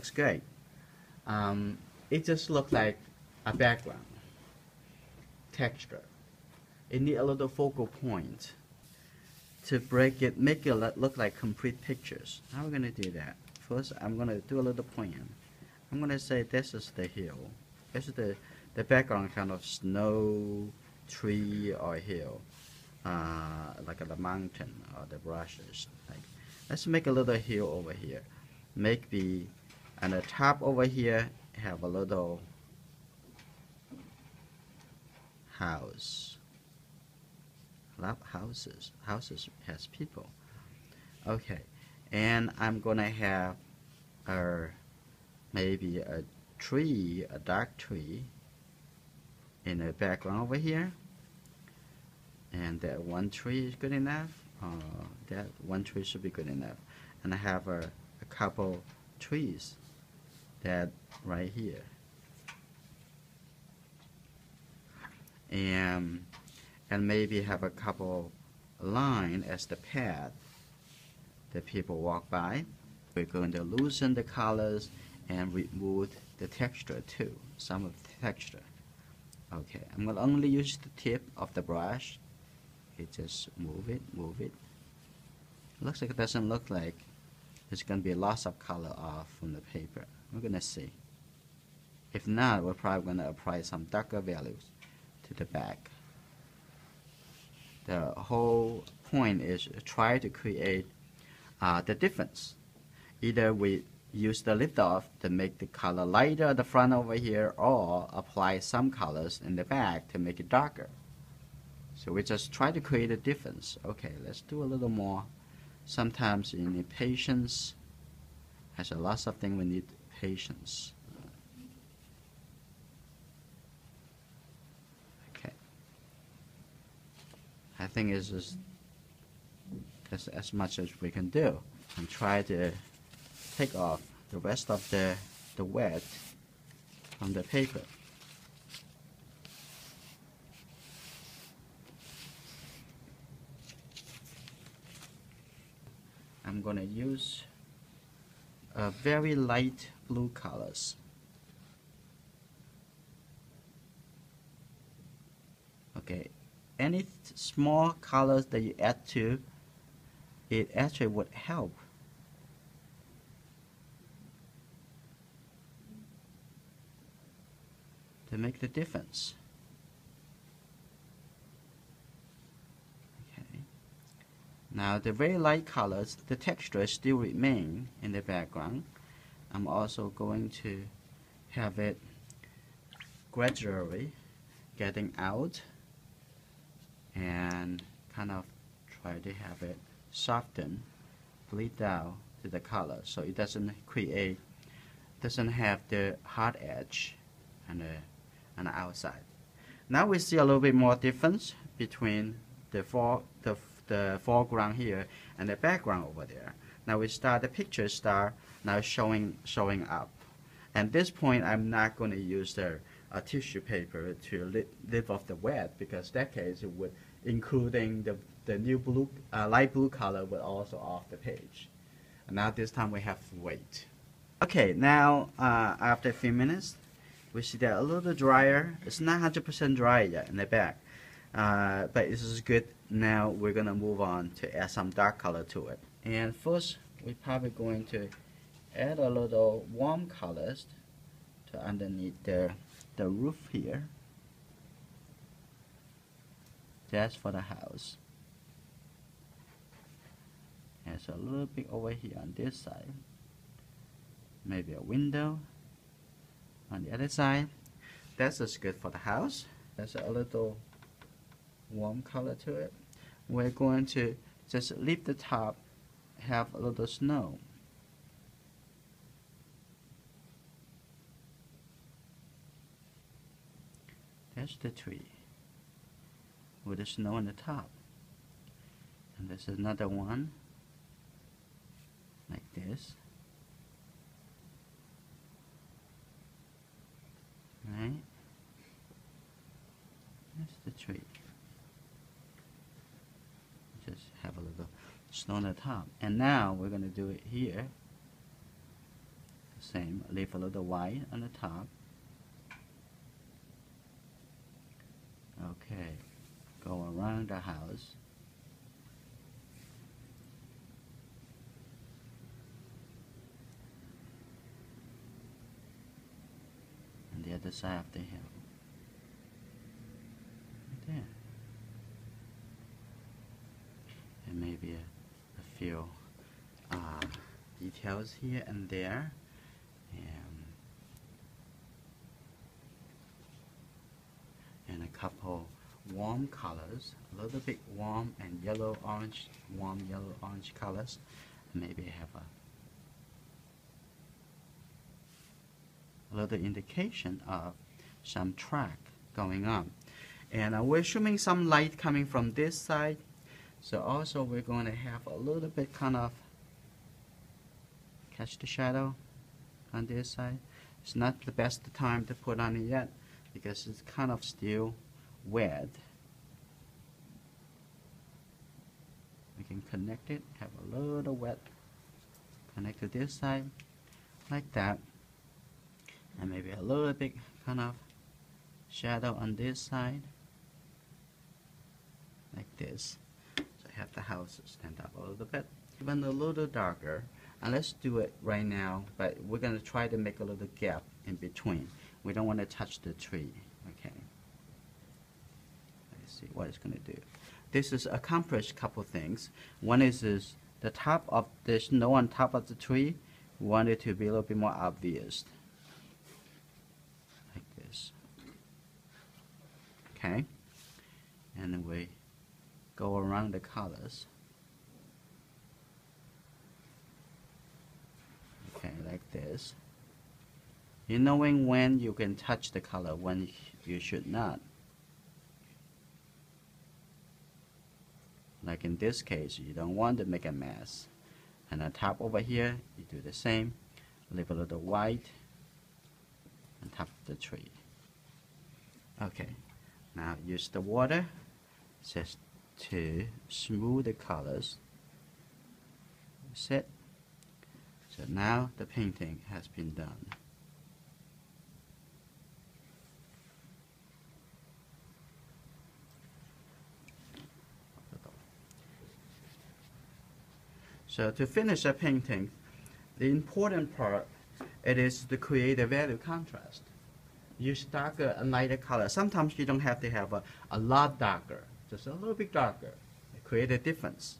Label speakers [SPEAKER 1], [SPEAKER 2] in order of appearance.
[SPEAKER 1] looks great. It just looks like a background texture. It needs a little focal point to break it, make it look like complete pictures. How are we going to do that? First, I'm going to do a little plan. I'm going to say this is the hill. This is the background, kind of snow, tree, or hill, like the mountain or the brushes. Like, let's make a little hill over here. Make the, and the top over here have a little house. Houses has people. Okay, and I'm gonna have maybe a tree, a dark tree in the background over here, and that one tree is good enough. That one tree should be good enough, and I have a couple trees that right here, and maybe have a couple line as the path that people walk by. We're going to loosen the colors and remove the texture too, some of the texture. Okay, I'm going to only use the tip of the brush. It just move it. Looks like it doesn't look like there's going to be lots of color off from the paper. We're going to see. If not, we're probably going to apply some darker values to the back. The whole point is to try to create the difference. Either we use the lift off to make the color lighter at the front over here, or apply some colors in the back to make it darker. So we just try to create a difference. Okay, let's do a little more. Sometimes you need patience. There's a lot of things we need patience. Okay. I think it's just that's as much as we can do, and try to take off the rest of the wet from the paper. I'm going to use very light blue colors. Okay, any small colors that you add to it actually would help. To make the difference. Okay. Now the very light colors, the texture still remain in the background. I'm also going to have it gradually getting out and kind of try to have it soften, bleed down to the color, so it doesn't have the hard edge on the outside. Now we see a little bit more difference between the foreground here and the background over there. Now we start, the picture start now showing up. At this point, I'm not going to use the tissue paper to lift off the wet, because in that case it would, including the new blue, light blue color, would also off the page. And now this time we have to wait. Okay, now after a few minutes, we see that a little drier. It's not 100% dry yet in the back, but this is good. Now we're gonna move on to add some dark color to it. And first, we're probably going to add a little warm colors to underneath the roof here. Just for the house. There's a little bit over here on this side. Maybe a window on the other side. That's just good for the house. There's a little warm color to it. We're going to just leave the top, have a little snow. There's the tree with the snow on the top. And there's another one like this. Right? That's the tree. Just have a little snow on the top. And now we're going to do it here. same. Leave a little white on the top. Okay, go around the house. And the other side of the hill. Right there. And maybe a few details here and there. And a couple warm colors, a little bit warm and yellow orange, warm yellow orange colors. Maybe have a little indication of some track going on. And we're assuming some light coming from this side, so also we're going to have a little bit kind of catch the shadow on this side. It's not the best time to put on it yet because it's kind of still wet. We can connect it, have a little wet, connect to this side like that, and maybe a little bit kind of shadow on this side like this. So have the house stand up a little bit, even a little darker. And let's do it right now, but we're going to try to make a little gap in between. We don't want to touch the tree. Okay. Let's see what it's going to do. This is accomplished couple things. One is the top of the snow on top of the tree. We want it to be a little bit more obvious. Like this. Okay. And then we go around the colors. Okay, like this. You knowing when you can touch the color, when you should not. Like in this case, you don't want to make a mess. And on top over here, you do the same. Leave a little white on top of the tree. Okay, now use the water just to smooth the colors. That's it. So now the painting has been done. So to finish a painting, the important part it is to create a value contrast. Use darker and lighter color. Sometimes you don't have to have a lot darker, just a little bit darker. Create a difference.